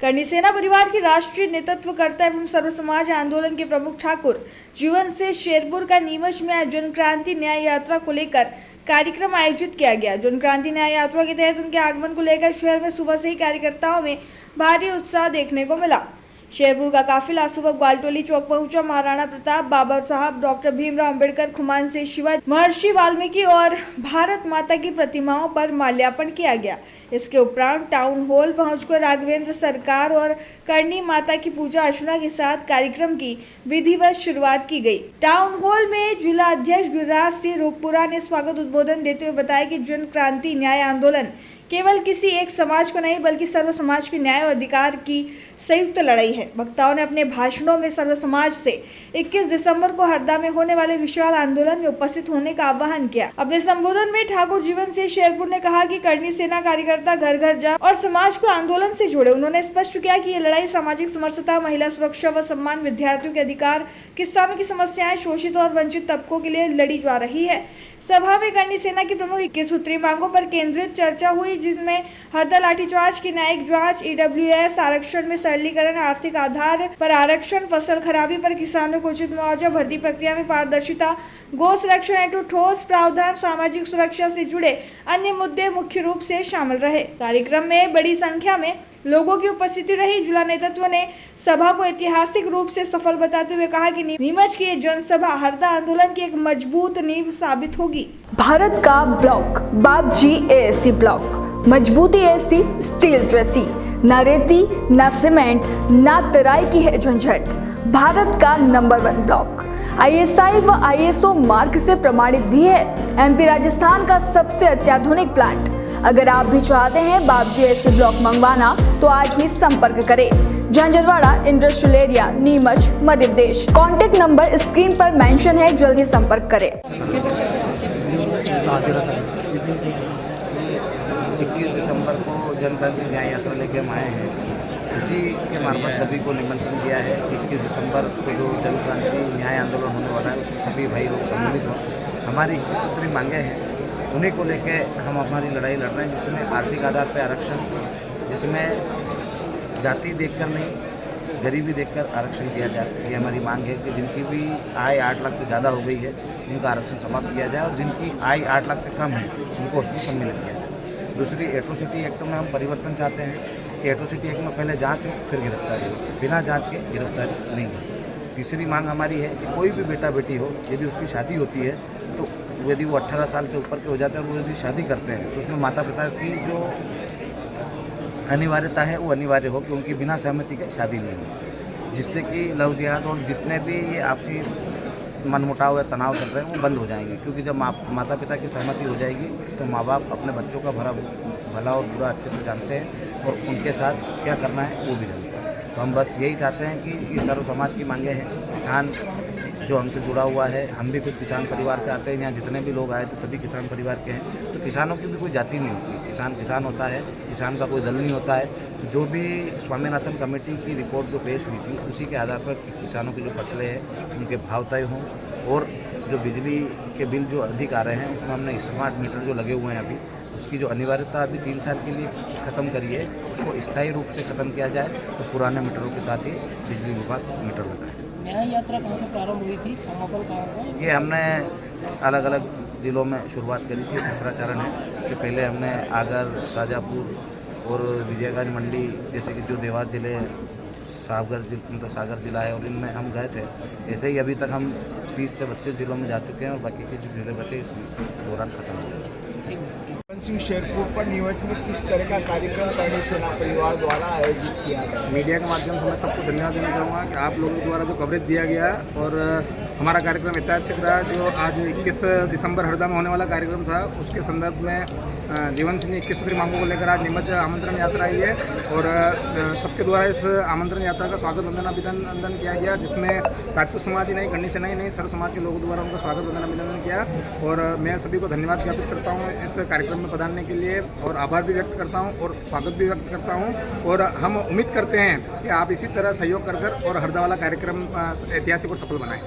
करनी सेना परिवार के राष्ट्रीय नेतृत्वकर्ता एवं सर्व समाज आंदोलन के प्रमुख ठाकुर जीवन से शेरपुर का नीमच में आज जन क्रांति न्याय यात्रा को लेकर कार्यक्रम आयोजित किया गया। जन क्रांति न्याय यात्रा के तहत उनके आगमन को लेकर शहर में सुबह से ही कार्यकर्ताओं में भारी उत्साह देखने को मिला। शेरपुर का काफिला सुबह ग्वालटोली चौक पहुंचा। महाराणा प्रताप, बाबा साहब, डॉक्टर भीमराव अंबेडकर, खुमान से शिवाजी, महर्षि वाल्मीकि और भारत माता की प्रतिमाओं पर माल्यार्पण किया गया। इसके उपरांत टाउन हॉल पहुंचकर राघवेंद्र सरकार और करनी माता की पूजा अर्चना के साथ कार्यक्रम की विधिवत शुरुआत की गई। टाउन हॉल में जिला अध्यक्ष गिरिराज सिंह रूपपुरा ने स्वागत उद्बोधन देते हुए बताया कि जन क्रांति न्याय आंदोलन केवल किसी एक समाज को नहीं बल्कि सर्व समाज के न्याय और अधिकार की संयुक्त लड़ाई है। वक्ताओं ने अपने भाषणों में सर्व समाज से 21 दिसंबर को हरदा में होने वाले विशाल आंदोलन में उपस्थित होने का आह्वान किया। अपने संबोधन में ठाकुर जीवन सिंह शेरपुर ने कहा कि करनी सेना कार्यकर्ता घर घर जा और समाज को आंदोलन से जोड़े। उन्होंने स्पष्ट किया कि ये लड़ाई सामाजिक समरसता, महिला सुरक्षा व सम्मान, विद्यार्थियों के अधिकार, किसानों की समस्याएं, शोषित और वंचित तबकों के लिए लड़ी जा रही है। सभा में करनी सेना की प्रमुख 21 सूत्री मांगों पर केंद्रित चर्चा हुई, जिसमें हरदा लाठीचार्ज की न्यायिक जांच, ईडब्ल्यूएस आरक्षण में सरलीकरण, आर्थिक आधार पर आरक्षण, फसल खराबी पर किसानों को उचित मुआवजा, भर्ती प्रक्रिया में पारदर्शिता, गौ संरक्षण हेतु ठोस प्रावधान, सामाजिक सुरक्षा से जुड़े अन्य मुद्दे मुख्य रूप से शामिल रहे। कार्यक्रम में बड़ी संख्या में लोगों की उपस्थिति रही। जिला नेतृत्व ने सभा को ऐतिहासिक रूप से सफल बताते हुए कहा कि नीमच की जनसभा हरदा आंदोलन की एक मजबूत नींव साबित होगी। भारत का ब्लॉक बाबजी एएससी ब्लॉक, मजबूती ऐसी स्टील जैसी, न रेती न सीमेंट न तराई की है झंझट। भारत का नंबर 1 ब्लॉक आईएसआई व आईएसओ मार्क से प्रमाणित भी है। एमपी राजस्थान का सबसे अत्याधुनिक प्लांट। अगर आप भी चाहते हैं बाबजी एएससी ब्लॉक मंगवाना तो आज ही संपर्क करें। Jhanjharwada industrial area, Neemuch, Madhya Pradesh. Contact number screen पर मेंशन है, जल्दी संपर्क करें। 21 दिसंबर को जन क्रांति न्याय यात्रा लेके हम आए हैं। उसी के मार्फत सभी को निमंत्रण दिया है। 21 दिसंबर को जो जन क्रांति न्याय आंदोलन होने वाला है उसमें सभी भाई लोग सम्मिलित हों। हमारी 21 सूत्री मांगे हैं, उन्हीं को लेके हम हमारी लड़ाई लड़ रहे हैं, जिसमें आर्थिक आधार पर आरक्षण, जिसमें जाति देखकर नहीं गरीबी देखकर आरक्षण दिया जाए। ये हमारी मांग है कि जिनकी भी आय 8 लाख से ज़्यादा हो गई है उनका आरक्षण समाप्त किया जाए और जिनकी आय 8 लाख से कम है उनको उसमें सम्मिलित किया जाए। दूसरी, एट्रोसिटी एक्ट में हम परिवर्तन चाहते हैं कि एट्रोसिटी एक्ट में पहले जांच हो फिर गिरफ्तारी हो, बिना जांच के गिरफ्तारी नहीं हो। तीसरी मांग हमारी है कि कोई भी बेटा बेटी हो, यदि उसकी शादी होती है तो यदि वो 18 साल से ऊपर के हो जाते हैं और वो यदि शादी करते हैं तो उसमें माता पिता की जो अनिवार्यता है वो अनिवार्य हो कि उनकी बिना सहमति के शादी नहीं हो, जिससे कि लव जिहाद और जितने भी ये आपसी मनमुटाव या तनाव चल रहे हैं वो बंद हो जाएंगे। क्योंकि जब माता पिता की सहमति हो जाएगी तो माँ बाप अपने बच्चों का भला और बुरा अच्छे से जानते हैं और उनके साथ क्या करना है वो भी जानते हैं। तो हम बस यही चाहते हैं कि ये सर्व समाज की मांगे हैं। किसान जो हमसे जुड़ा हुआ है, हम भी खुद किसान परिवार से आते हैं। यहाँ जितने भी लोग आए थे सभी किसान परिवार के हैं। तो किसानों की भी कोई जाति नहीं होती, किसान किसान होता है, किसान का कोई दल नहीं होता है। जो भी स्वामीनाथन कमेटी की रिपोर्ट जो पेश हुई थी उसी के आधार पर किसानों की जो फसलें हैं उनके भाव तय हों और जो बिजली के बिल जो अधिक आ रहे हैं उसमें हमने स्मार्ट मीटर जो लगे हुए हैं अभी उसकी जो अनिवार्यता अभी 3 साल के लिए ख़त्म करी है उसको स्थायी रूप से ख़त्म किया जाए तो पुराने मीटरों के साथ ही बिजली विभाग मीटर लगाए। न्याय यात्रा कहाँ से प्रारंभ हुई थी, समापन कहाँ हुआ? ये हमने अलग अलग ज़िलों में शुरुआत करी थी, तीसरा चरण है। उसके पहले हमने आगर, शाजापुर और विजयगंज मंडी जैसे कि जो देवास ज़िले सागर ज़िला है और इनमें हम गए थे। ऐसे ही अभी तक हम 30 से 32 ज़िलों में जा चुके हैं और बाकी के जो ज़िले बचे इस दौरान खत्म हो गए। सिंह शेरपुर पर नीमच में किस तरह का कार्यक्रम करनी सेना परिवार द्वारा आयोजित किया गया? मीडिया के माध्यम से मैं सबको धन्यवाद देना चाहूँगा कि आप लोगों द्वारा जो कवरेज दिया गया और हमारा कार्यक्रम ऐतिहासिक रहा। जो आज 21 दिसंबर हरदा में होने वाला कार्यक्रम था उसके संदर्भ में जीवन सिंह 21 सूत्री मांगों को लेकर आज नीमच आमंत्रण यात्रा आई है और सबके द्वारा इस आमंत्रण यात्रा का स्वागत वंदन अभिनंदन किया गया, जिसमें राजपूत समाज ही नहीं, करनी सेना ही नहीं, सर्व समाज के लोगों द्वारा उनका स्वागत वंदन अभिनंदन किया। और मैं सभी को धन्यवाद ज्ञापित करता हूँ इस कार्यक्रम में पधारने के लिए और आभार भी व्यक्त करता हूँ और स्वागत भी व्यक्त करता हूँ। और हम उम्मीद करते हैं कि आप इसी तरह सहयोग कर और हरदा वाला कार्यक्रम ऐतिहासिक और सफल बनाएं।